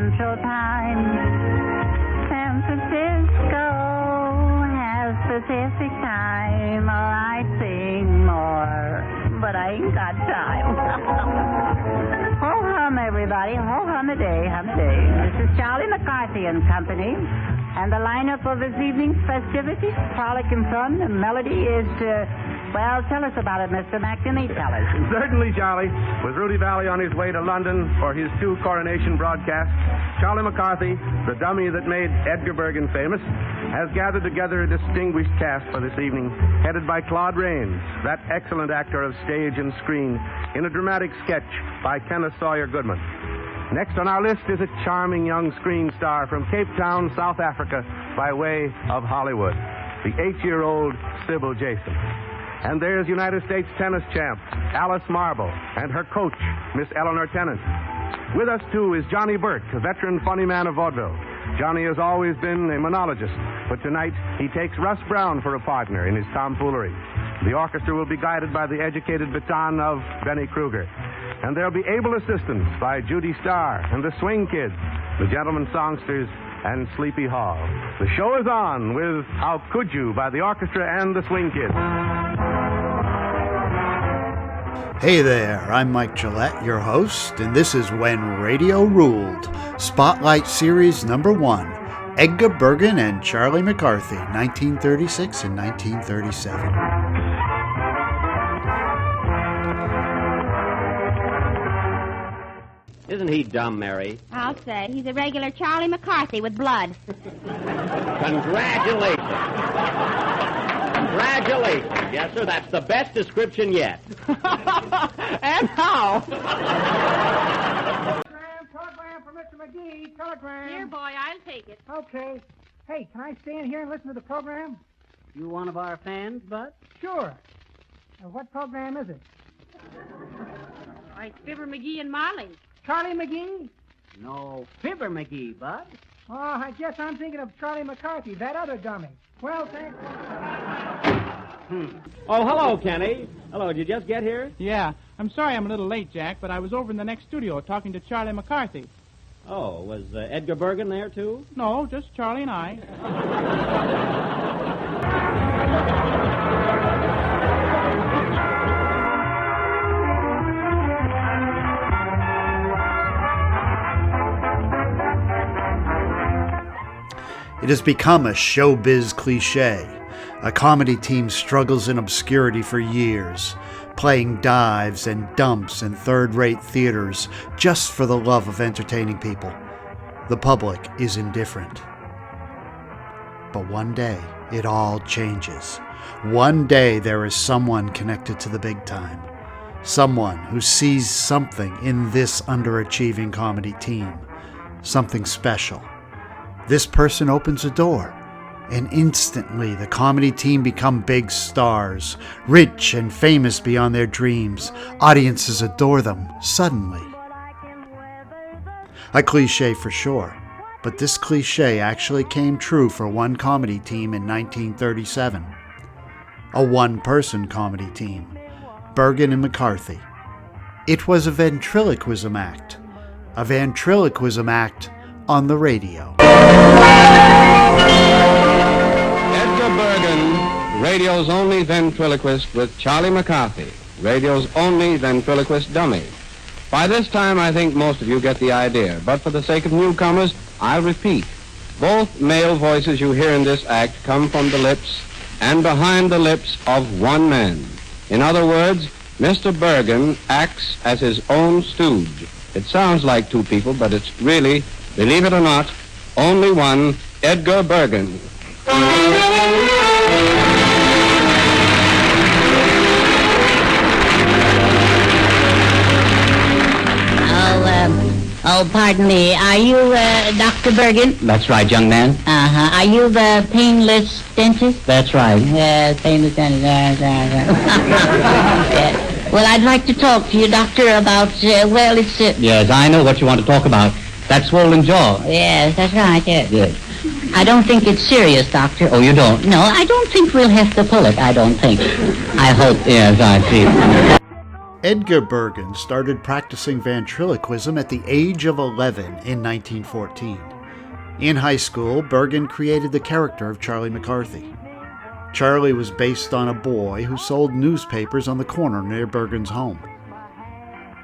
Central Time. San Francisco has Pacific Time. Oh, I'd sing more, but I ain't got time. Ho-hum, everybody. Ho-hum a day, hum a day. This is Charlie McCarthy and Company. And the lineup of this evening's festivities, frolic and fun, and melody is, well, tell us about it, Mr. McNamee. Tell us. Certainly, Charlie. With Rudy Vallee on his way to London for his 2 coronation broadcasts, Charlie McCarthy, the dummy that made Edgar Bergen famous, has gathered together a distinguished cast for this evening, headed by Claude Rains, that excellent actor of stage and screen, in a dramatic sketch by Kenneth Sawyer Goodman. Next on our list is a charming young screen star from Cape Town, South Africa, by way of Hollywood, the 8-year-old Sybil Jason. And there's United States tennis champ Alice Marble and her coach, Miss Eleanor Tennant. With us, too, is Johnny Burke, a veteran funny man of vaudeville. Johnny has always been a monologist, but tonight he takes Russ Brown for a partner in his tomfoolery. The orchestra will be guided by the educated baton of Benny Kruger. And there'll be able assistance by Judy Starr and the Swing Kids, the Gentlemen Songsters, and Sleepy Hall. The show is on with How Could You by the orchestra and the Swing Kids. Hey there, I'm Mike Gillett, your host, and this is When Radio Ruled, Spotlight Series number 1, Edgar Bergen and Charlie McCarthy, 1936 and 1937. Isn't he dumb, Mary? I'll say. He's a regular Charlie McCarthy with blood. Congratulations. Congratulations. Yes, sir, that's the best description yet. And how? Telegram for Mr. McGee. Telegram. Here, boy, I'll take it. Okay. Hey, can I stand here and listen to the program? You one of our fans, Bud? Sure. What program is it? It's Fibber McGee and Marley. Charlie McGee? No, Fibber McGee, Bud. Oh, I guess I'm thinking of Charlie McCarthy, that other dummy. Well, thanks. Oh, hello, Kenny. Hello, did you just get here? Yeah. I'm sorry I'm a little late, Jack, but I was over in the next studio talking to Charlie McCarthy. Oh, was Edgar Bergen there, too? No, just Charlie and I. It has become a showbiz cliche. A comedy team struggles in obscurity for years, playing dives and dumps in third-rate theaters just for the love of entertaining people. The public is indifferent. But one day, it all changes. One day, there is someone connected to the big time. Someone who sees something in this underachieving comedy team. Something special. This person opens a door, and instantly the comedy team become big stars, rich and famous beyond their dreams. Audiences adore them suddenly. A cliche for sure, but this cliche actually came true for one comedy team in 1937. A one-person comedy team, Bergen and McCarthy. It was a ventriloquism act. A ventriloquism act on the radio. Edgar Bergen, radio's only ventriloquist with Charlie McCarthy, radio's only ventriloquist dummy. By this time, I think most of you get the idea, but for the sake of newcomers, I'll repeat. Both male voices you hear in this act come from the lips and behind the lips of one man. In other words, Mr. Bergen acts as his own stooge. It sounds like two people, but it's really, believe it or not, only one, Edgar Bergen. Oh, pardon me. Are you, Dr. Bergen? That's right, young man. Uh-huh. Are you the painless dentist? That's right. Yes, painless dentist. Yes. Well, I'd like to talk to you, Doctor, about, it's... Yes, I know what you want to talk about. That swollen jaw. Yes, that's right, yes. Good. I don't think it's serious, Doctor. Oh, you don't? No, I don't think we'll have to pull it, I don't think. I hope. Yes, I see. Edgar Bergen started practicing ventriloquism at the age of 11 in 1914. In high school, Bergen created the character of Charlie McCarthy. Charlie was based on a boy who sold newspapers on the corner near Bergen's home.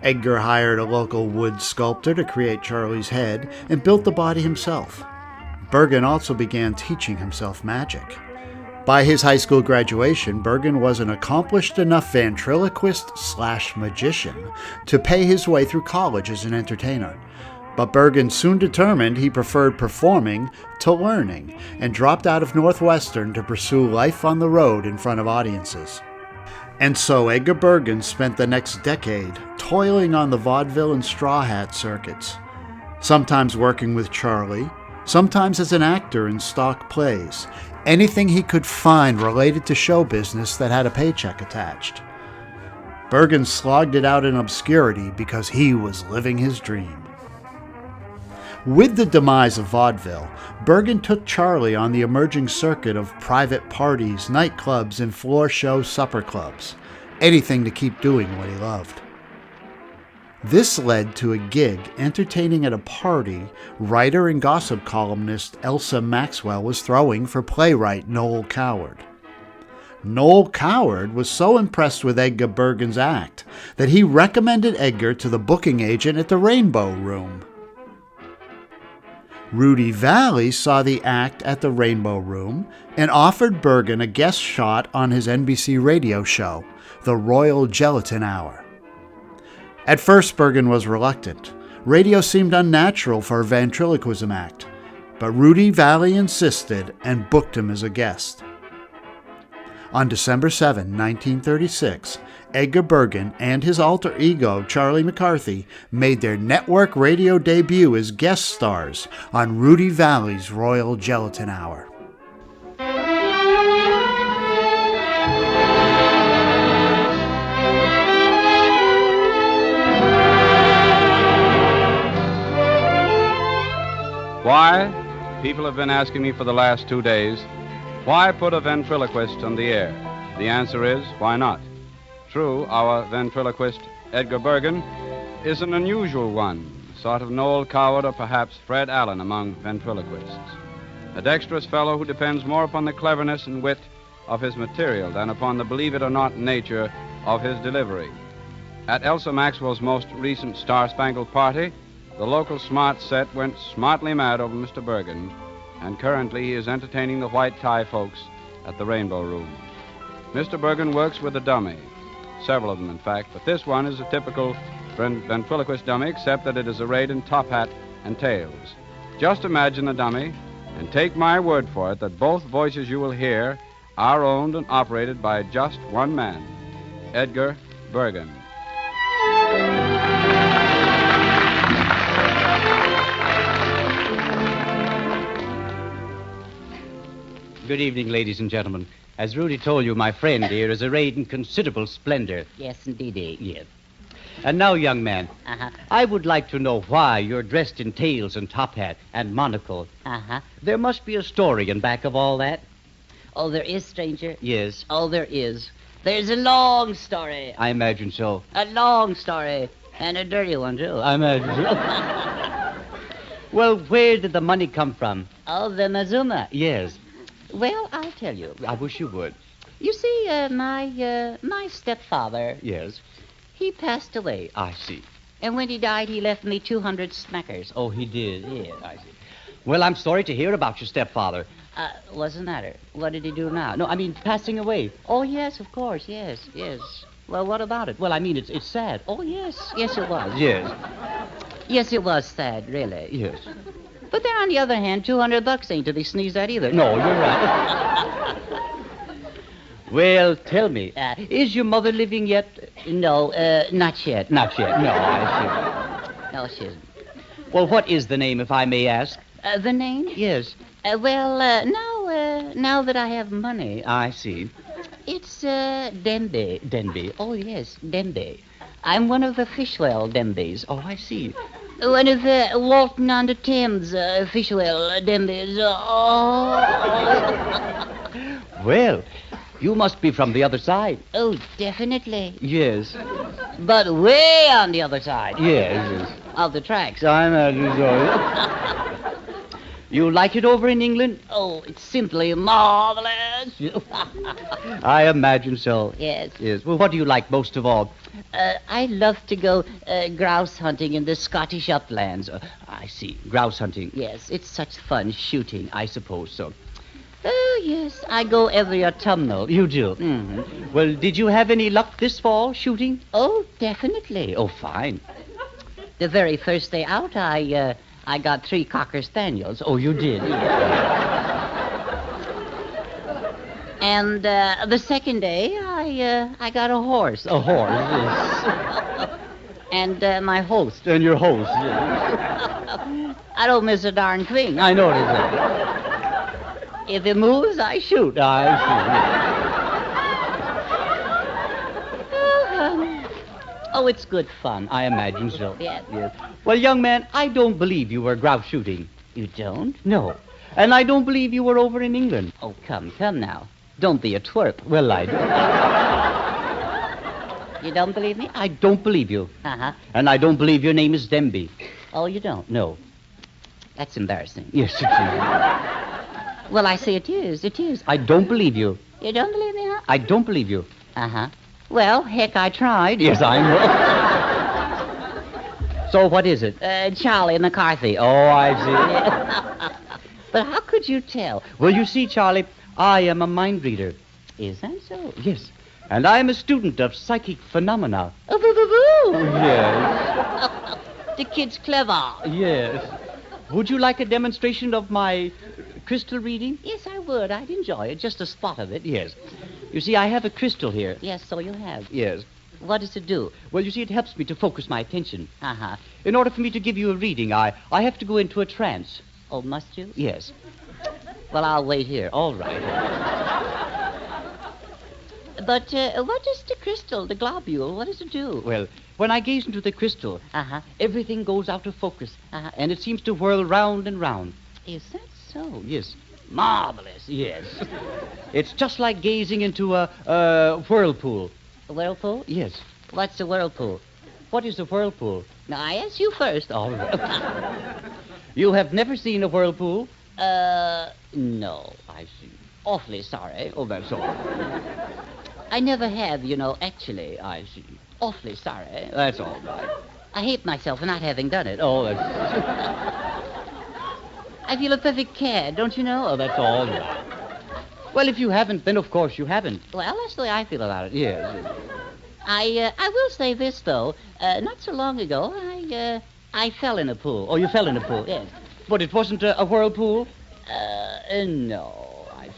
Edgar hired a local wood sculptor to create Charlie's head and built the body himself. Bergen also began teaching himself magic. By his high school graduation, Bergen was an accomplished enough ventriloquist/magician to pay his way through college as an entertainer. But Bergen soon determined he preferred performing to learning and dropped out of Northwestern to pursue life on the road in front of audiences. And so Edgar Bergen spent the next decade toiling on the vaudeville and straw hat circuits, sometimes working with Charlie, sometimes as an actor in stock plays, anything he could find related to show business that had a paycheck attached. Bergen slogged it out in obscurity because he was living his dream. With the demise of vaudeville, Bergen took Charlie on the emerging circuit of private parties, nightclubs, and floor show supper clubs, anything to keep doing what he loved. This led to a gig entertaining at a party writer and gossip columnist Elsa Maxwell was throwing for playwright Noel Coward. Noel Coward was so impressed with Edgar Bergen's act that he recommended Edgar to the booking agent at the Rainbow Room. Rudy Vallee saw the act at the Rainbow Room and offered Bergen a guest shot on his NBC radio show, The Royal Gelatin Hour. At first, Bergen was reluctant. Radio seemed unnatural for a ventriloquism act, but Rudy Vallee insisted and booked him as a guest. On December 7, 1936, Edgar Bergen and his alter ego, Charlie McCarthy, made their network radio debut as guest stars on Rudy Vallee's Royal Gelatin Hour. Why? People have been asking me for the last 2 days. Why put a ventriloquist on the air? The answer is, why not? True, our ventriloquist, Edgar Bergen, is an unusual one, sort of Noel Coward or perhaps Fred Allen among ventriloquists. A dexterous fellow who depends more upon the cleverness and wit of his material than upon the believe-it-or-not nature of his delivery. At Elsa Maxwell's most recent Star-Spangled Party, the local smart set went smartly mad over Mr. Bergen, and currently he is entertaining the white tie folks at the Rainbow Room. Mr. Bergen works with a dummy, several of them in fact, but this one is a typical ventriloquist dummy except that it is arrayed in top hat and tails. Just imagine the dummy and take my word for it that both voices you will hear are owned and operated by just one man, Edgar Bergen. Good evening, ladies and gentlemen. As Rudy told you, my friend here is arrayed in considerable splendor. Yes, indeedy. Yes. And now, young man, I would like to know why you're dressed in tails and top hat and monocle. There must be a story in back of all that. Oh, there is, stranger? Yes. Oh, there is. There's a long story. I imagine so. A long story. And a dirty one, too. I imagine so. Well, where did the money come from? Oh, the Mazuma. Yes. Well, I'll tell you. I wish you would. You see, my stepfather, Yes. he passed away. I see. And when he died, he left me 200 smackers. Oh, he did? Yes. I see. Well, I'm sorry to hear about your stepfather. What's the matter? What did he do now? No, I mean passing away. Oh, yes, of course, yes. Well, what about it? Well, I mean, it's sad. Oh, yes, it was. Yes. Yes, it was sad, really. Yes. But then, on the other hand, $200 ain't to be sneezed at either. No, you're right. Well, tell me, is your mother living yet? No, not yet. Not yet. No, I see. No, she isn't. Well, what is the name, if I may ask? The name? Yes. Now that I have money, I see. it's Denby. Denby. Oh, yes, Denby. I'm one of the Fishwell Denbys. Oh, I see. One of the Walton-on-the-Thames Fishwell Denbys. Oh. Well, you must be from the other side. Oh, definitely. Yes. But way on the other side. Yes. Of the tracks. I imagine so. You like it over in England? Oh, it's simply marvelous. I imagine so. Yes. Yes. Well, what do you like most of all? I love to go grouse hunting in the Scottish uplands. I see. Grouse hunting. Yes, it's such fun shooting. I suppose so. Oh, yes, I go every autumnal. You do? Mm-hmm. Well, did you have any luck this fall shooting? Oh, definitely. Oh, fine. The very first day out, I got 3 cocker spaniels. Oh, you did? And the second day, I got a horse. A horse, yes. And my host. And your host, yes. I don't miss a darn thing. I noticed that. If it moves, I shoot. Oh, it's good fun. I imagine so. Yes. Well, young man, I don't believe you were grouse shooting. You don't? No. And I don't believe you were over in England. Oh, come now. Don't be a twerp. Well, I do. You don't believe me? I don't believe you. Uh-huh. And I don't believe your name is Demby. Oh, you don't? No. That's embarrassing. Yes, it is. Well, I say it is. It is. I don't believe you. You don't believe me, huh? I don't believe you. Uh-huh. Well, heck, I tried. Yes, I know. So what is it? Charlie McCarthy. Oh, I see. But how could you tell? Well, you see, Charlie, I am a mind reader. Is that so? Yes. And I am a student of psychic phenomena. Oh, boo-boo-boo. Yes. The kid's clever. Yes. Would you like a demonstration of my crystal reading? Yes, I would. I'd enjoy it. Just a spot of it. Yes. You see, I have a crystal here. Yes, so you have. Yes. What does it do? Well, you see, it helps me to focus my attention. Uh-huh. In order for me to give you a reading, I have to go into a trance. Oh, must you? Yes. Well, I'll wait here. All right. But what is the crystal, the globule? What does it do? Well, when I gaze into the crystal, everything goes out of focus, and it seems to whirl round and round. Is that so? Yes. Marvelous. Yes. It's just like gazing into a whirlpool. A whirlpool? Yes. What's a whirlpool? What is a whirlpool? Now, I ask you first. All right. You have never seen a whirlpool? No. I see. Awfully sorry. Oh, that's all. I never have, actually. I see. Awfully sorry. That's all right. I hate myself for not having done it. Oh, that's... I feel a perfect cad, don't you know? Oh, that's all right. Well, if you haven't, then of course you haven't. Well, that's the way I feel about it. Yes. I will say this, though. Not so long ago, I fell in a pool. Oh, you fell in a pool? Yes. But it wasn't a whirlpool? No. I see.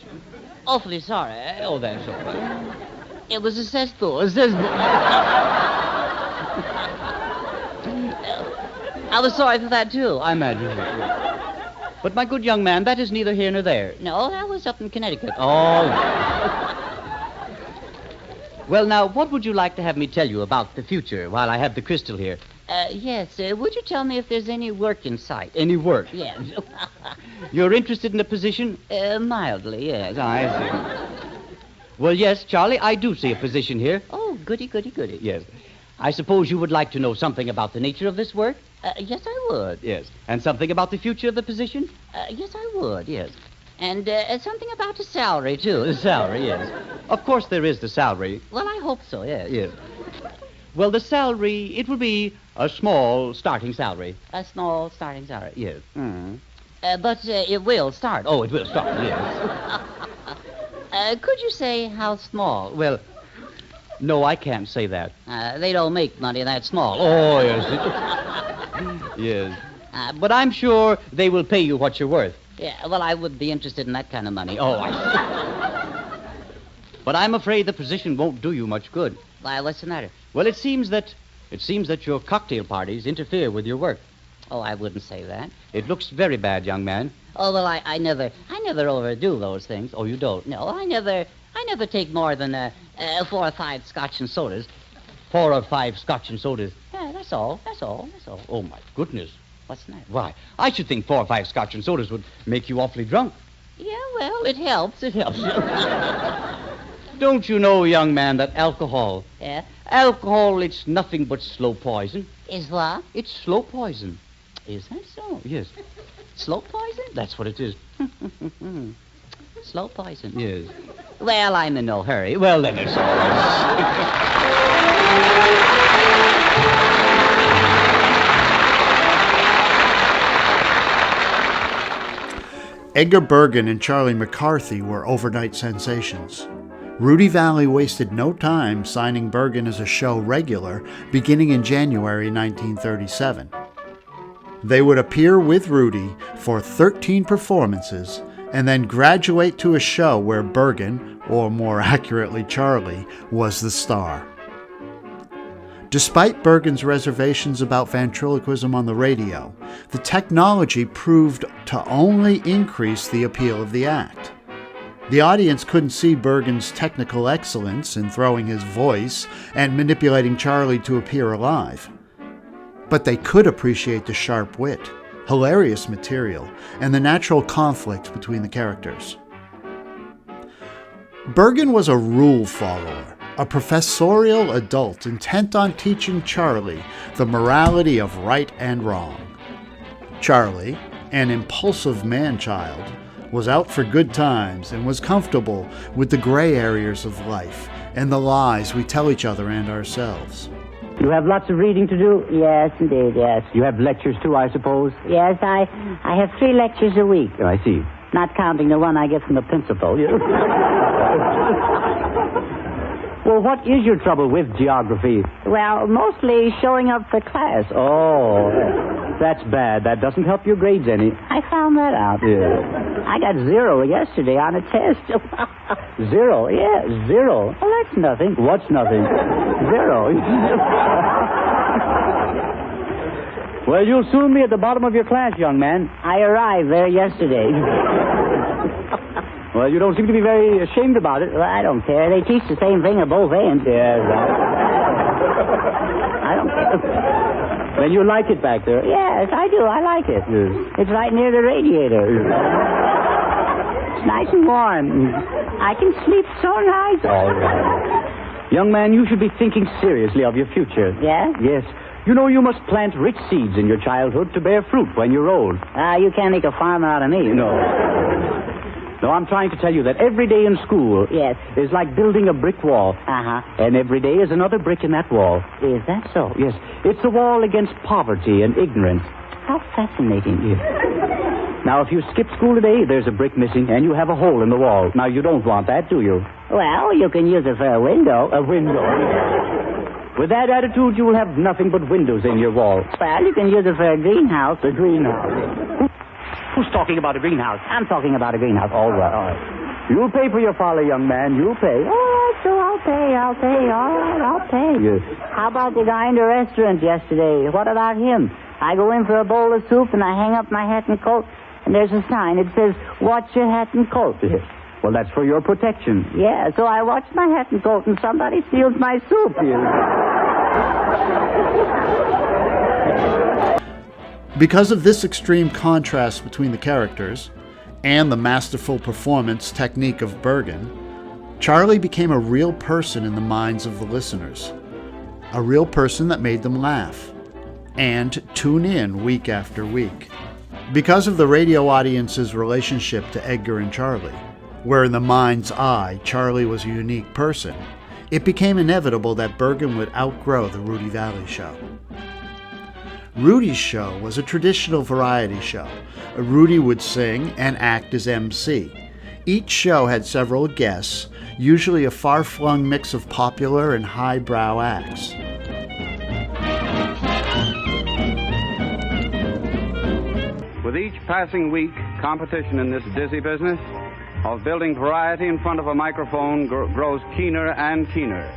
Awfully sorry. Oh, that's all right. It was a cesspool. I was sorry for that, too. I imagine so. But, my good young man, that is neither here nor there. No, that was up in Connecticut. All right. Well, now, what would you like to have me tell you about the future while I have the crystal here? Yes. Would you tell me if there's any work in sight? Any work? Yes. You're interested in a position? Mildly, yes. I see. Well, yes, Charlie, I do see a position here. Oh, goody, goody, goody. Yes. I suppose you would like to know something about the nature of this work? Yes, I would. Yes. And something about the future of the position? Yes, I would, yes. And something about the salary, too. The salary, yes. Of course there is the salary. Well, I hope so, yes. Yes. Well, the salary, it will be a small starting salary. A small starting salary? Yes. Mm. But it will start. Oh, it will start, yes. Could you say how small? Well, no, I can't say that. They don't make money that small. Oh, yes. Yes. But I'm sure they will pay you what you're worth. Yeah, well, I would be interested in that kind of money. Oh, I see. But I'm afraid the position won't do you much good. Why, what's the matter? Well, it seems that your cocktail parties interfere with your work. Oh, I wouldn't say that. It looks very bad, young man. Oh, well, I never overdo those things. Oh, you don't? No, I never take more than 4 or 5 Scotch and sodas. 4 or 5 Scotch and sodas? Yeah, that's all. Oh, my goodness. What's the matter? Why, I should think 4 or 5 Scotch and sodas would make you awfully drunk. Yeah, well, it helps. It helps. Don't you know, young man, that alcohol... Yeah? Alcohol, it's nothing but slow poison. Is what? It's slow poison. Is that so? Yes. Slow poison? That's what it is. Slow poison? Yes. Well, I'm in no hurry. Well, then it's all right. Edgar Bergen and Charlie McCarthy were overnight sensations. Rudy Vallee wasted no time signing Bergen as a show regular beginning in January 1937. They would appear with Rudy for 13 performances and then graduate to a show where Bergen, or more accurately Charlie, was the star. Despite Bergen's reservations about ventriloquism on the radio, the technology proved to only increase the appeal of the act. The audience couldn't see Bergen's technical excellence in throwing his voice and manipulating Charlie to appear alive. But they could appreciate the sharp wit, hilarious material, and the natural conflict between the characters. Bergen was a rule follower, a professorial adult intent on teaching Charlie the morality of right and wrong. Charlie, an impulsive man-child, was out for good times and was comfortable with the gray areas of life and the lies we tell each other and ourselves. You have lots of reading to do? Yes, indeed, yes. You have lectures too, I suppose? Yes, I have 3 lectures a week. Oh, I see. Not counting the one I get from the principal. Well, what is your trouble with geography? Well, mostly showing up for class. Oh, that's bad. That doesn't help your grades any. I found that out. Yeah. I got 0 yesterday on a test. 0? Yeah, 0. Well, that's nothing. What's nothing? 0. Well, you'll soon be at the bottom of your class, young man. I arrived there yesterday. Well, you don't seem to be very ashamed about it. Well, I don't care. They teach the same thing at both ends. Yeah, right. I don't care. Then you like it back there? Yes, I do. I like it. Yes. It's right near the radiator. It's nice and warm. I can sleep so nice. All right. Young man, you should be thinking seriously of your future. Yeah? Yes. You know you must plant rich seeds in your childhood to bear fruit when you're old. You can't make a farmer out of me. No. No, I'm trying to tell you that every day in school Yes. is like building a brick wall. Uh-huh. And every day is another brick in that wall. Is that so? Yes. It's a wall against poverty and ignorance. How fascinating. Yes. Now, if you skip school today, there's a brick missing, and you have a hole in the wall. Now, you don't want that, do you? Well, you can use it for a window. A window. With that attitude, you will have nothing but windows in your wall. Well, you can use it for a greenhouse. A greenhouse. Who's talking about a greenhouse? I'm talking about a greenhouse. All right, all right. You'll pay for your folly, young man. You'll pay. Oh, so I'll pay. All right, I'll pay. Yes. How about the guy in the restaurant yesterday? What about him? I go in for a bowl of soup, and I hang up my hat and coat, and there's a sign. It says, watch your hat and coat. Yes. Well, that's for your protection. Yeah, so I watch my hat and coat, and somebody steals my soup. Because of this extreme contrast between the characters and the masterful performance technique of Bergen, Charlie became a real person in the minds of the listeners. A real person that made them laugh and tune in week after week. Because of the radio audience's relationship to Edgar and Charlie, where in the mind's eye Charlie was a unique person, it became inevitable that Bergen would outgrow the Rudy Vallee show. Rudy's show was a traditional variety show. Rudy would sing and act as MC. Each show had several guests, usually a far-flung mix of popular and highbrow acts. With each passing week, competition in this dizzy business of building variety in front of a microphone grows keener and keener.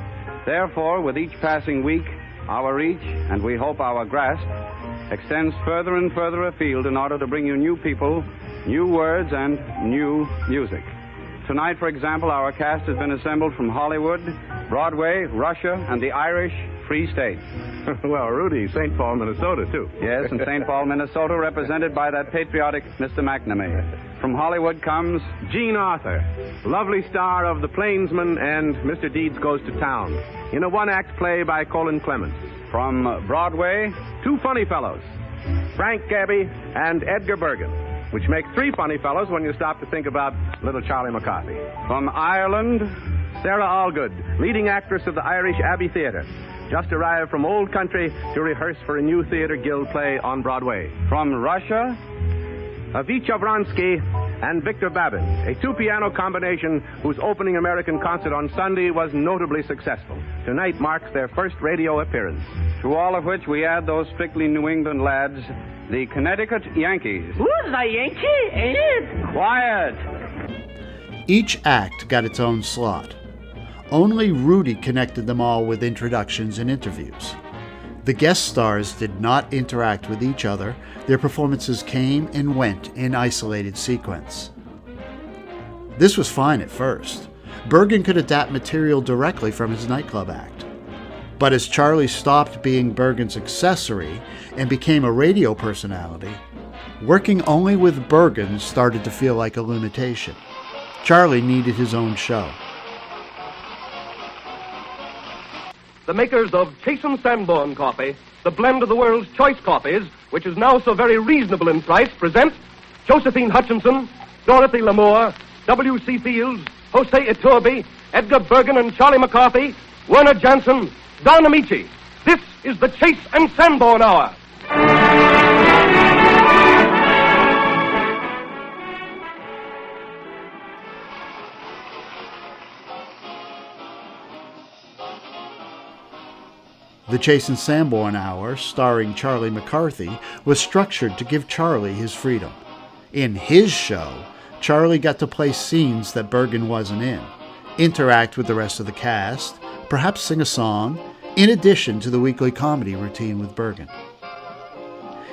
Therefore, with each passing week, our reach, and we hope our grasp, extends further and further afield in order to bring you new people, new words, and new music. Tonight, for example, our cast has been assembled from Hollywood, Broadway, Russia, and the Irish Free State. Well, Rudy, St. Paul, Minnesota, too. Yes, and St. Paul, Minnesota, represented by that patriotic Mr. McNamee. From Hollywood comes Jean Arthur, lovely star of The Plainsman and Mr. Deeds Goes to Town, in a one-act play by Colin Clements. From Broadway, two funny fellows, Frank Gabby and Edgar Bergen, which make three funny fellows when you stop to think about little Charlie McCarthy. From Ireland, Sarah Allgood, leading actress of the Irish Abbey Theatre, just arrived from Old Country to rehearse for a new Theatre Guild play on Broadway. From Russia, Avicha Vronsky and Victor Babin, a two-piano combination whose opening American concert on Sunday was notably successful. Tonight marks their first radio appearance. To all of which we add those strictly New England lads, the Connecticut Yankees. Who's the Yankee, ain't it? Quiet! Each act got its own slot. Only Rudy connected them all with introductions and interviews. The guest stars did not interact with each other. Their performances came and went in isolated sequence. This was fine at first. Bergen could adapt material directly from his nightclub act. But as Charlie stopped being Bergen's accessory and became a radio personality, working only with Bergen started to feel like a limitation. Charlie needed his own show. The makers of Chasen Sanborn Coffee, the blend of the world's choice coffees, which is now so very reasonable in price, present Josephine Hutchinson, Dorothy Lamour, W.C. Fields, Jose Iturbe, Edgar Bergen and Charlie McCarthy, Werner Jansen, Don Ameche. This is the Chase and Sanborn Hour. The Chase and Sanborn Hour, starring Charlie McCarthy, was structured to give Charlie his freedom. In his show, Charlie got to play scenes that Bergen wasn't in, interact with the rest of the cast, perhaps sing a song, in addition to the weekly comedy routine with Bergen.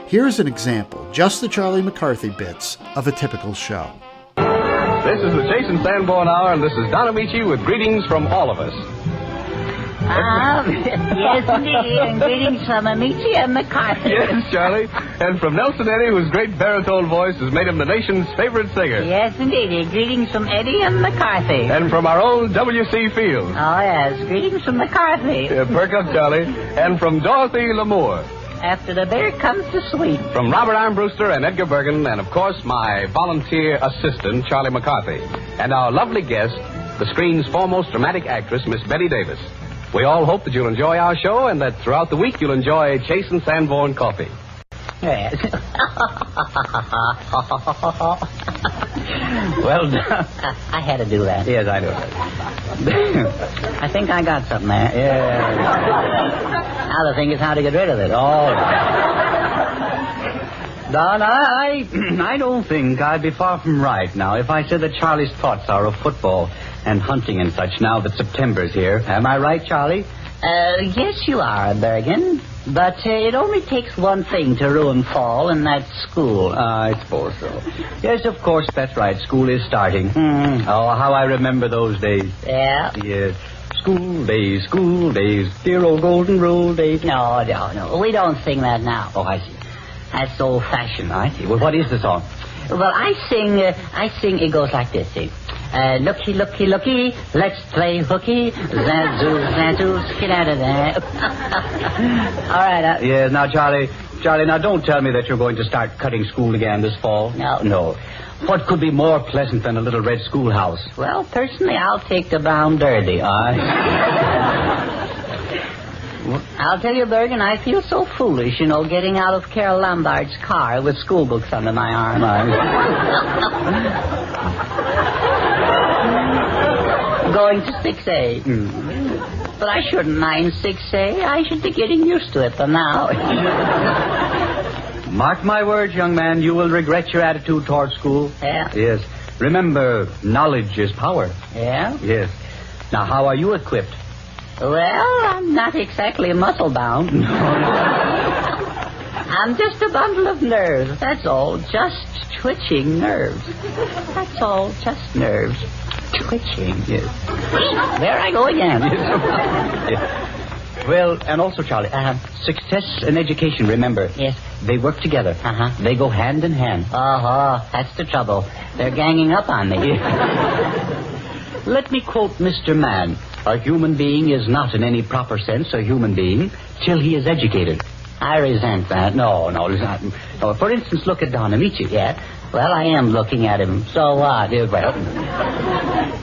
Here's an example, just the Charlie McCarthy bits of a typical show. This is the Chase and Sanborn Hour, and this is Don Ameche with greetings from all of us. Yes, indeed, and greetings from Ameche and McCarthy. Yes, Charlie. And from Nelson Eddy, whose great baritone voice has made him the nation's favorite singer. Yes, indeed, greetings from Eddie and McCarthy. And from our own W.C. Fields. Oh, yes, greetings from McCarthy. Perk up, Charlie. And from Dorothy Lamour. After the bear comes the sweet. From Robert Armbruster and Edgar Bergen, and of course my volunteer assistant, Charlie McCarthy. And our lovely guest, the screen's foremost dramatic actress, Miss Bette Davis. We all hope that you'll enjoy our show and that throughout the week you'll enjoy Chase and Sanborn Coffee. Yes. Well done. I had to do that. Yes, I know. I think I got something there. Yeah. Now the thing is how to get rid of it. Oh. Don, I don't think I'd be far from right now if I said that Charlie's thoughts are of football and hunting and such now that September's here. Am I right, Charlie? Yes, you are, Bergen. But it only takes one thing to ruin fall, and that's school. I suppose so. Yes, of course, that's right. School is starting. Oh, how I remember those days. Yeah? Yes. School days, dear old golden rule days. No. We don't sing that now. Oh, I see. That's old-fashioned. I see. Well, what is the song? Well, I sing, it goes like this, see. Looky, looky, looky, let's play hooky. Zazoo, get out of there. All right. Yes, now, Charlie, now don't tell me that you're going to start cutting school again this fall. No. What could be more pleasant than a little red schoolhouse? Well, personally, I'll take the brown derby. I'll tell you, Bergen, I feel so foolish, getting out of Carol Lombard's car with school books under my arm. Going to 6A. But I shouldn't mind 6A. I should be getting used to it for now. Mark my words, young man, you will regret your attitude toward school. Yeah? Yes. Remember, knowledge is power. Yeah? Yes. Now, how are you equipped? Well, I'm not exactly muscle-bound. I'm just a bundle of nerves, that's all. Just twitching nerves. That's all, just nerves. Twitching, yes. There I go again. Yes. Well, and also, Charlie, success and education, remember. Yes. They work together. They go hand in hand. That's the trouble. They're ganging up on me. Let me quote Mr. Mann. A human being is not in any proper sense a human being till he is educated. I resent that. No, it's not. No, for instance, look at Don Ameche. Yeah. Well, I am looking at him. So what? Well,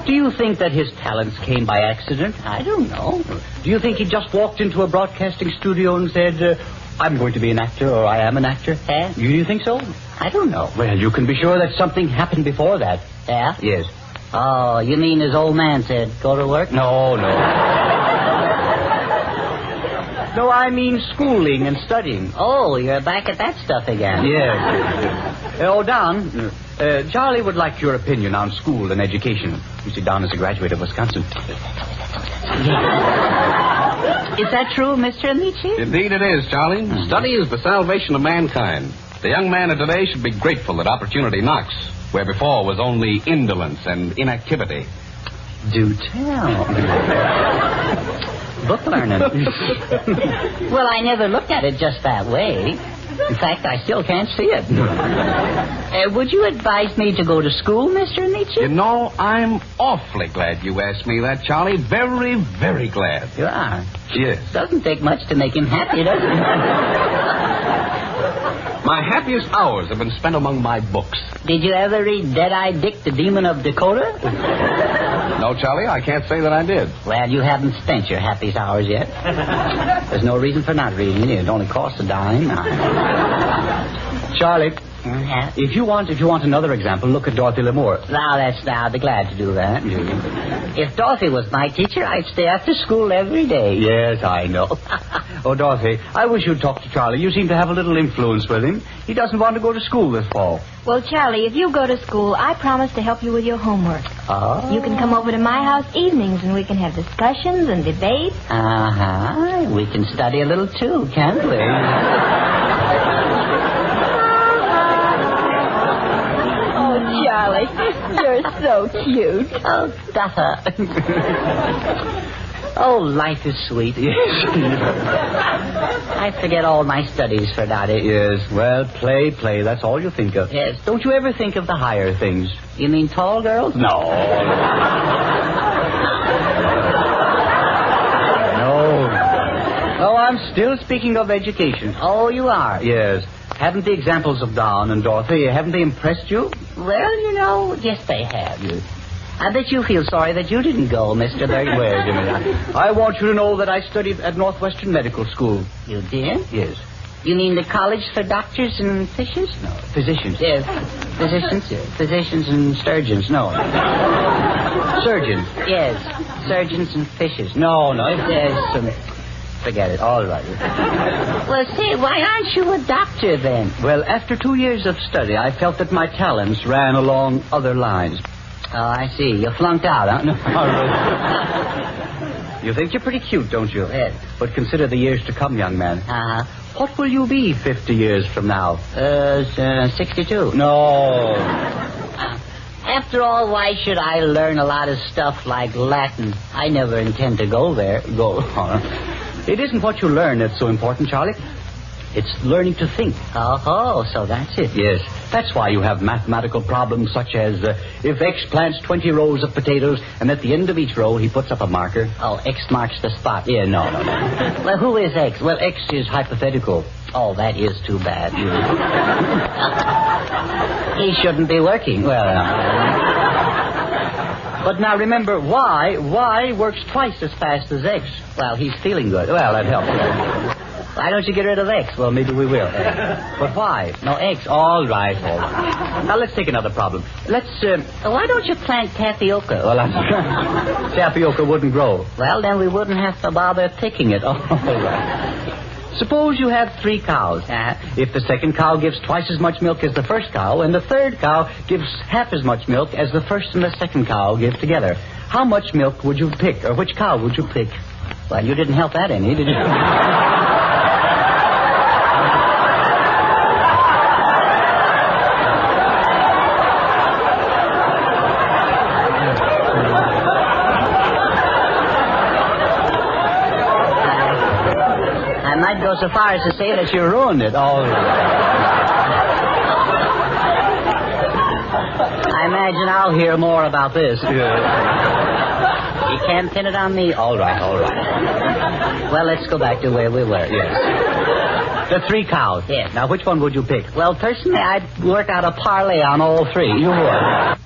do you think that his talents came by accident? I don't know. Do you think he just walked into a broadcasting studio and said, I'm going to be an actor, or I am an actor? Do you think so? I don't know. Well, you can be sure that something happened before that. Yeah? Yes. Oh, you mean his old man said, go to work? No. No, I mean schooling and studying. Oh, you're back at that stuff again. Yes. Don, Charlie would like your opinion on school and education. You see, Don is a graduate of Wisconsin. Is that true, Mr. Ameche? Indeed it is, Charlie. Study is the salvation of mankind. The young man of today should be grateful that opportunity knocks, where before was only indolence and inactivity. Do tell. Book learning. Well, I never looked at it just that way. In fact, I still can't see it. Would you advise me to go to school, Mr. Ameche? You know, I'm awfully glad you asked me that, Charlie. Very, very glad. You are? Yes. Doesn't take much to make him happy, does it? My happiest hours have been spent among my books. Did you ever read Dead-Eye Dick, the Demon of Dakota? No, Charlie, I can't say that I did. Well, you haven't spent your happiest hours yet. There's no reason for not reading it. It only costs a dime. Charlie, if you want another example, look at Dorothy Lamour. I'll be glad to do that. If Dorothy was my teacher, I'd stay after school every day. Yes, I know. Oh, Dorothy, I wish you'd talk to Charlie. You seem to have a little influence with him. He doesn't want to go to school this fall. Well, Charlie, if you go to school, I promise to help you with your homework. Oh. You can come over to my house evenings, and we can have discussions and debates. We can study a little, too, can't we? Charlie, you're so cute. Oh, Duffer. Oh, life is sweet. Yes. I forget all my studies for Dottie. Yes. Well, play. That's all you think of. Yes. Don't you ever think of the higher things? You mean tall girls? No. No, I'm still speaking of education. Oh, you are? Yes. Haven't the examples of Don and Dorothy, haven't they impressed you? Well, yes, they have. I bet you feel sorry that you didn't go, Mr. Bergen. Wait a minute. I want you to know that I studied at Northwestern Medical School. You did? Yes. You mean the college for doctors and fishes? No, physicians. Yes. Physicians? Yes. Physicians and surgeons. No. Surgeons. Yes. Surgeons and fishes. No. There's some... Forget it. All right. Well, say, why aren't you a doctor then? Well, after 2 years of study, I felt that my talents ran along other lines. Oh, I see. You flunked out, huh? No. You think you're pretty cute, don't you? Yes. But consider the years to come, young man. What will you be 50 years from now? 62. No. After all, why should I learn a lot of stuff like Latin? I never intend to go there. It isn't what you learn that's so important, Charlie. It's learning to think. Oh, so that's it. Yes. That's why you have mathematical problems such as if X plants 20 rows of potatoes and at the end of each row he puts up a marker. Oh, X marks the spot. Yeah, no. Well, who is X? Well, X is hypothetical. Oh, that is too bad. He shouldn't be working. But now remember, Y works twice as fast as X. Well, he's feeling good. Well, that helps. Why don't you get rid of X? Well, maybe we will. But why? No, X. All right. Now, let's take another problem. Why don't you plant tapioca? Well, tapioca wouldn't grow. Well, then we wouldn't have to bother picking it. All right. Suppose you have 3 cows. If the second cow gives twice as much milk as the first cow, and the third cow gives half as much milk as the first and the second cow give together, how much milk would you pick, or which cow would you pick? Well, you didn't help that any, did you? I'd go so far as to say that you ruined it. Oh. I imagine I'll hear more about this. You can't pin it on me. All right. Well, let's go back to where we were. Yes. The 3 cows. Yes. Now, which one would you pick? Well, personally, I'd work out a parlay on all 3. You would.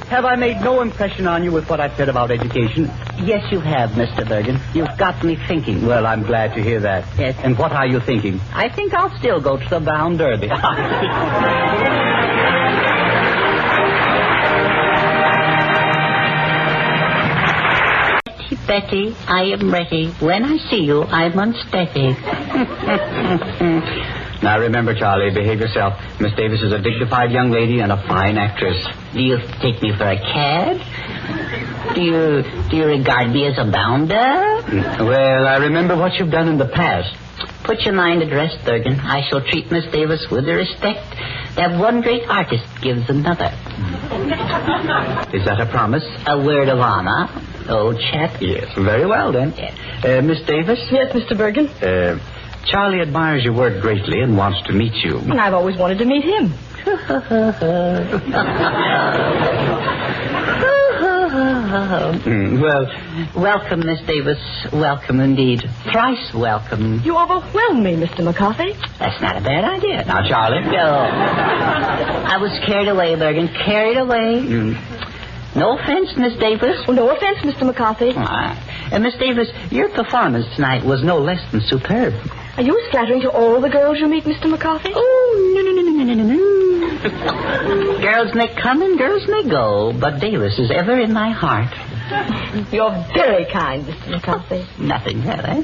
Have I made no impression on you with what I've said about education? Yes, you have, Mr. Bergen. You've got me thinking. Well, I'm glad to hear that. Yes. And what are you thinking? I think I'll still go to the Brown Derby. Betty, I am ready. When I see you, I'm unsteady. Now remember, Charlie, behave yourself. Miss Davis is a dignified young lady and a fine actress. Do you take me for a cad? Do you regard me as a bounder? Well, I remember what you've done in the past. Put your mind at rest, Bergen. I shall treat Miss Davis with the respect that one great artist gives another. Is that a promise? A word of honor. Oh, chap. Yes, very well, then. Yes. Miss Davis? Yes, Mr. Bergen? Charlie admires your work greatly and wants to meet you. And I've always wanted to meet him. Well, welcome, Miss Davis. Welcome indeed. Thrice welcome. You overwhelm me, Mr. McCarthy. That's not a bad idea. Now, Charlie. No. I was carried away, Bergen. Carried away. No offense, Miss Davis. Well, no offense, Mr. McCarthy. And Miss Davis, your performance tonight was no less than superb. Are you as flattering to all the girls you meet, Mr. McCarthy? Oh, no. Girls may come and girls may go, but Davis is ever in my heart. You're very kind, Mr. McCarthy. Nothing, have I?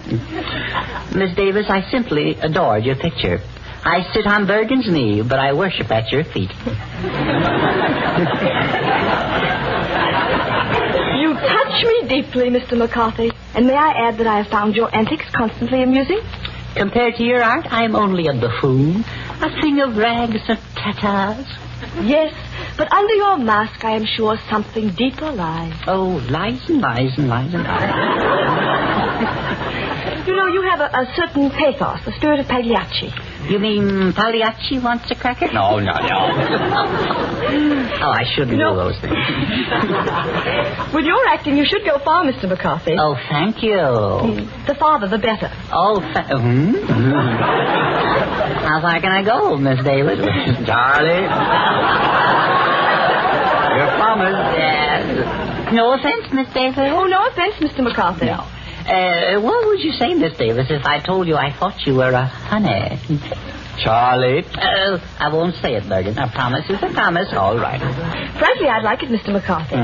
Miss Davis, I simply adored your picture. I sit on Bergen's knee, but I worship at your feet. You touch me deeply, Mr. McCarthy. And may I add that I have found your antics constantly amusing? Compared to your art, I am only a buffoon, a thing of rags and tatters. Yes, but under your mask, I am sure something deeper lies. Oh, lies and lies and lies and lies. You know, you have a certain pathos, the spirit of Pagliacci. You mean Pagliacci wants a cracker? No. Oh, I shouldn't do those things. With your acting, you should go far, Mr. McCarthy. Oh, thank you. The farther, the better. Oh, How far can I go, Miss Davis? Charlie? Your promise, yes. No offense, Miss Davis. Oh, no offense, Mr. McCarthy. No. What would you say, Miss Davis, if I told you I thought you were a honey? Charlie? I won't say it, Bergen. A promise is a promise. All right. Frankly, I'd like it, Mr. McCarthy.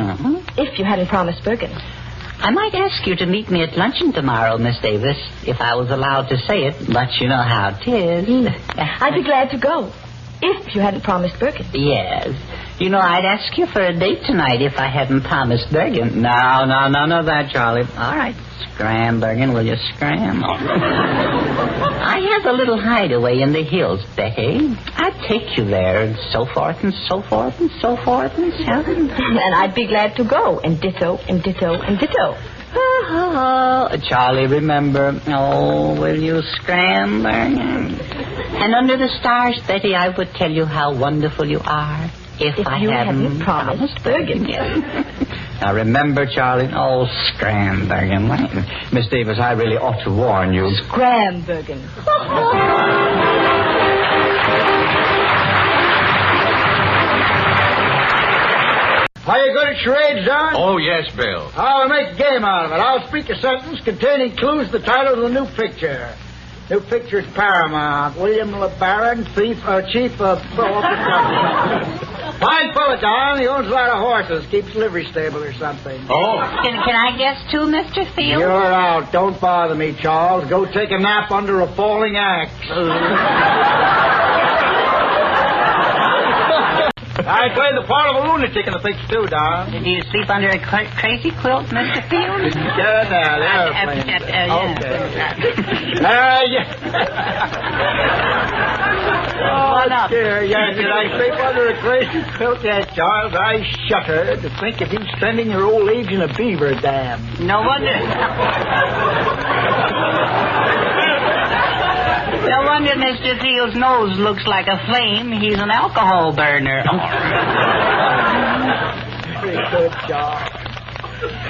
If you hadn't promised Bergen. I might ask you to meet me at luncheon tomorrow, Miss Davis, if I was allowed to say it, but you know how it is. I'd be glad to go, if you hadn't promised Bergen. Yes. You know, I'd ask you for a date tonight if I hadn't promised Bergen. No, none of that, Charlie. All right. Scram, Bergen, will you scram? I have a little hideaway in the hills, Betty. I'd take you there, and so forth, and so forth, and so forth, and so forth. And I'd be glad to go, and ditto, and ditto, and ditto. Charlie, remember. Oh, will you scram, Bergen? And under the stars, Betty, I would tell you how wonderful you are. If I hadn't promised Bergen. Now remember, Charlie. Oh, scram, Bergen. Miss Davis, I really ought to warn you. Scram, Bergen. Are you good at charades, Don? Oh, yes, Bill. I'll make a game out of it. I'll speak a sentence containing clues to the title of the new picture. New picture's Paramount. William LeBaron, chief of... Fine fellow, Don. He owns a lot of horses. Keeps livery stable or something. Oh. Can I guess too, Mr. Field? You're out. Don't bother me, Charles. Go take a nap under a falling axe. I played the part of a lunatic in the picture, too, Don. Did you sleep under a crazy quilt, Mr. Fields? Yeah. Oh, dear, yes. Did I sleep under a crazy quilt? Yes, Charles. I shudder to think of you spending your old age in a beaver dam. No wonder. No wonder Mr. Fields' nose looks like a flame. He's an alcohol burner. Very good, Charles.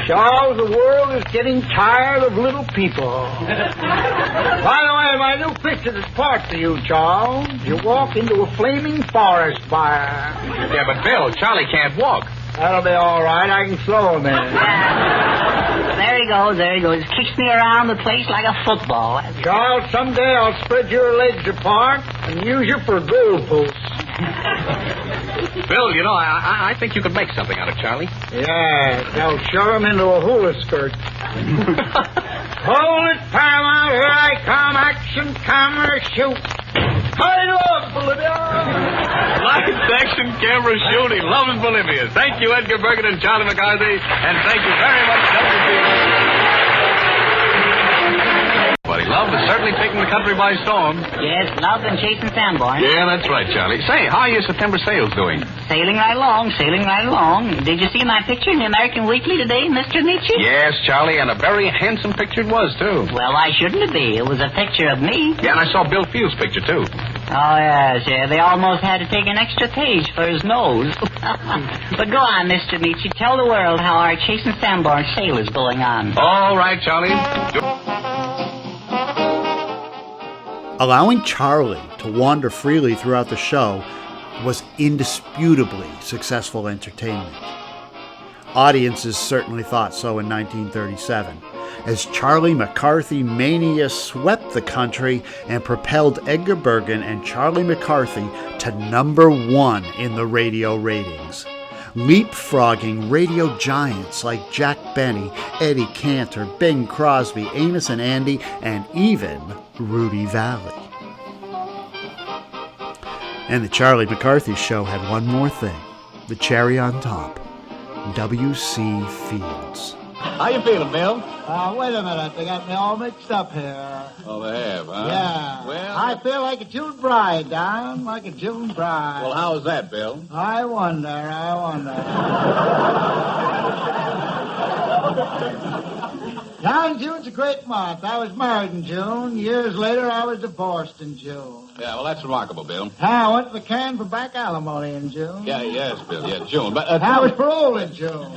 Charles, the world is getting tired of little people. By the way, my new picture is part for you, Charles. You walk into a flaming forest fire. Yeah, but Bill, Charlie can't walk. That'll be all right. I can slow him in. There he goes. Kicks me around the place like a football. Charles, someday I'll spread your legs apart and use you for goalposts. Bill, you know, I think you could make something out of Charlie. Yeah, they'll shove him into a hula skirt. Hold it, Paramount. Here I come. Action, camera, shoot. I love Bolivia. Lights, action, camera, shooting. Love is Bolivia. Thank you, Edgar Bergen and Charlie McCarthy. And thank you very much, WTV. Buddy, love is certainly taking the country by storm. Yes, love and chasing Sanborn. Yeah, that's right, Charlie. Say, how are your September sales doing? Sailing right along. Did you see my picture in the American Weekly today, Mr. Nietzsche? Yes, Charlie, and a very handsome picture it was, too. Well, why shouldn't it be? It was a picture of me. Yeah, and I saw Bill Fields' picture, too. Oh, yes. They almost had to take an extra page for his nose. But go on, Mr. Nietzsche. Tell the world how our Chasing Sanborn sale is going on. All right, Charlie. Allowing Charlie to wander freely throughout the show was indisputably successful entertainment. Audiences certainly thought so in 1937, as Charlie McCarthy mania swept the country and propelled Edgar Bergen and Charlie McCarthy to #1 in the radio ratings, leapfrogging radio giants like Jack Benny, Eddie Cantor, Bing Crosby, Amos and Andy, and even Rudy Vallee. And the Charlie McCarthy show had one more thing, the cherry on top, W.C. Fields. How you feeling, Bill? Wait a minute. They got me all mixed up here. Oh, they have, huh? Yeah. Well, I feel like a June bride, Don. Like a June bride. Well, how is that, Bill? I wonder. Now, June's a great month. I was married in June. Years later, I was divorced in June. Yeah, well, that's remarkable, Bill. I went to the can for back alimony in June. Yes, Bill. Yeah, June. But I was paroled in June.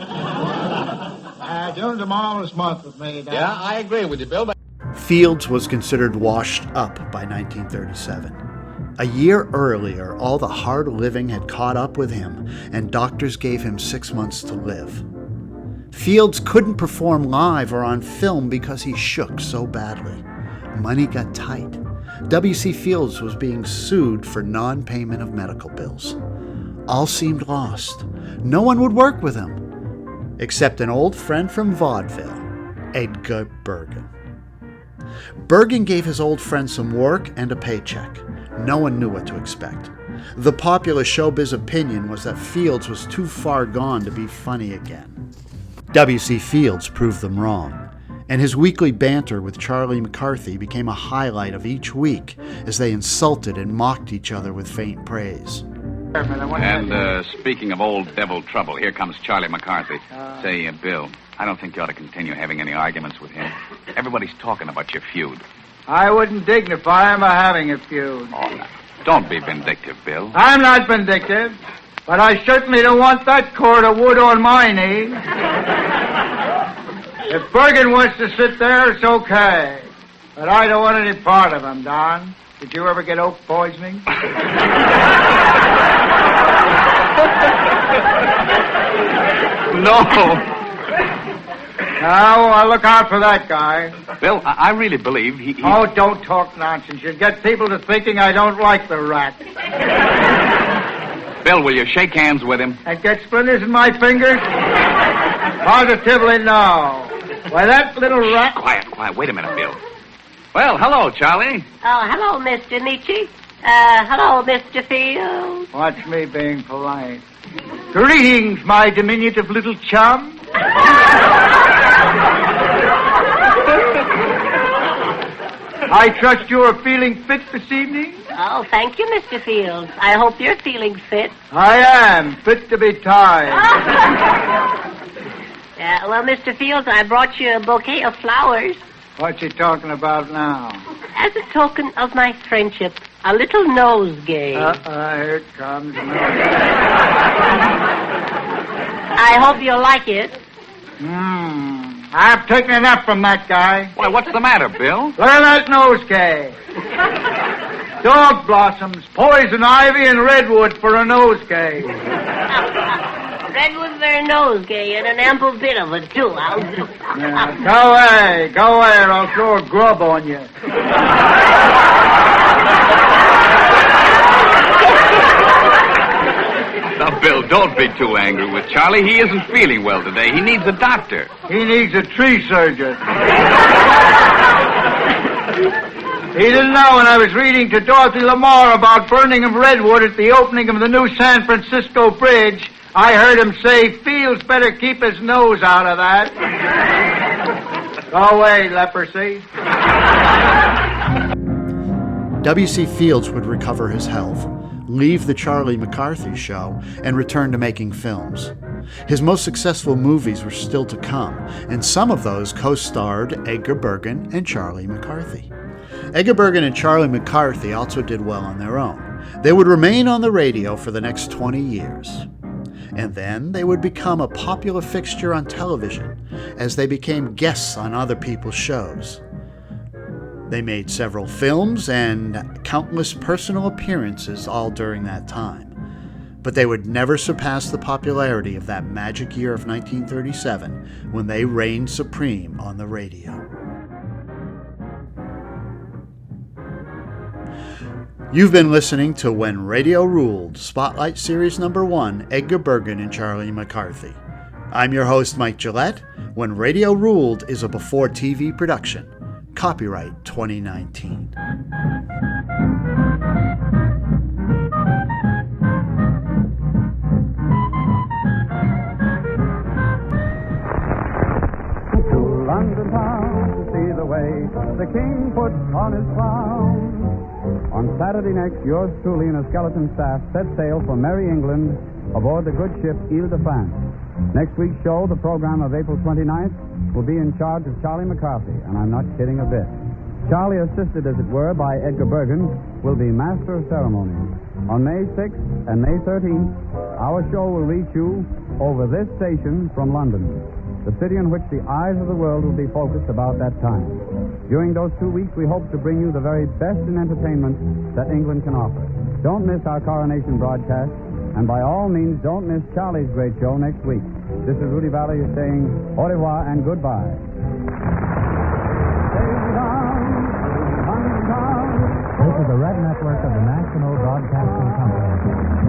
June's a marvelous month with me, Don. Yeah, I agree with you, Bill. But Fields was considered washed up by 1937. A year earlier, all the hard living had caught up with him, and doctors gave him 6 months to live. Fields couldn't perform live or on film because he shook so badly. Money got tight. W.C. Fields was being sued for non-payment of medical bills. All seemed lost. No one would work with him, except an old friend from vaudeville, Edgar Bergen. Bergen gave his old friend some work and a paycheck. No one knew what to expect. The popular showbiz opinion was that Fields was too far gone to be funny again. W.C. Fields proved them wrong, and his weekly banter with Charlie McCarthy became a highlight of each week as they insulted and mocked each other with faint praise. And speaking of old devil trouble, here comes Charlie McCarthy. Say, Bill, I don't think you ought to continue having any arguments with him. Everybody's talking about your feud. I wouldn't dignify him by having a feud. Oh, no. Don't be vindictive, Bill. I'm not vindictive, but I certainly don't want that cord of wood on my knee. If Bergen wants to sit there, it's okay. But I don't want any part of him, Don. Did you ever get oak poisoning? No. Now, I'll look out for that guy. Bill, I really believe he... Oh, don't talk nonsense. You'll get people to thinking I don't like the rat. Bill, will you shake hands with him? And get splinters in my fingers? Positively no. Why, that little rat... Quiet. Wait a minute, Bill. Well, hello, Charlie. Oh, hello, Mr. Nietzsche. Hello, Mr. Fields. Watch me being polite. Greetings, my diminutive little chum. I trust you are feeling fit this evening? Oh, thank you, Mr. Fields. I hope you're feeling fit. I am, fit to be tied. Well, Mr. Fields, I brought you a bouquet of flowers. What you talking about now? As a token of my friendship, a little nosegay. Here it comes. I hope you'll like it. I've taken enough from that guy. Why, what's the matter, Bill? Look at that nosegay. Dog blossoms, poison ivy, and redwood for a nosegay. Redwood for a nosegay, and an ample bit of it, too. Go away, or I'll throw a grub on you. Now, Bill, don't be too angry with Charlie. He isn't feeling well today. He needs a doctor. He needs a tree surgeon. He didn't know when I was reading to Dorothy Lamar about burning of redwood at the opening of the new San Francisco Bridge. I heard him say, Fields better keep his nose out of that. Go away, leprosy. W.C. Fields would recover his health, leave the Charlie McCarthy show, and return to making films. His most successful movies were still to come, and some of those co-starred Edgar Bergen and Charlie McCarthy. Edgar Bergen and Charlie McCarthy also did well on their own. They would remain on the radio for the next 20 years. And then they would become a popular fixture on television as they became guests on other people's shows. They made several films and countless personal appearances all during that time. But they would never surpass the popularity of that magic year of 1937 when they reigned supreme on the radio. You've been listening to When Radio Ruled, Spotlight Series number 1, Edgar Bergen and Charlie McCarthy. I'm your host, Mike Gillett. When Radio Ruled is a BeforeTV production. Copyright 2019. To London town to see the way the king puts on his crown. On Saturday next, yours truly and a skeleton staff set sail for merry England aboard the good ship Ile-de-France. Next week's show, the program of April 29th, will be in charge of Charlie McCarthy, and I'm not kidding a bit. Charlie, assisted, as it were, by Edgar Bergen, will be master of ceremonies. On May 6th and May 13th, our show will reach you over this station from London, the city in which the eyes of the world will be focused about that time. During those 2 weeks, we hope to bring you the very best in entertainment that England can offer. Don't miss our coronation broadcast, and by all means, don't miss Charlie's great show next week. This is Rudy Vallee saying au revoir and goodbye. This is the Red Network of the National Broadcasting Company.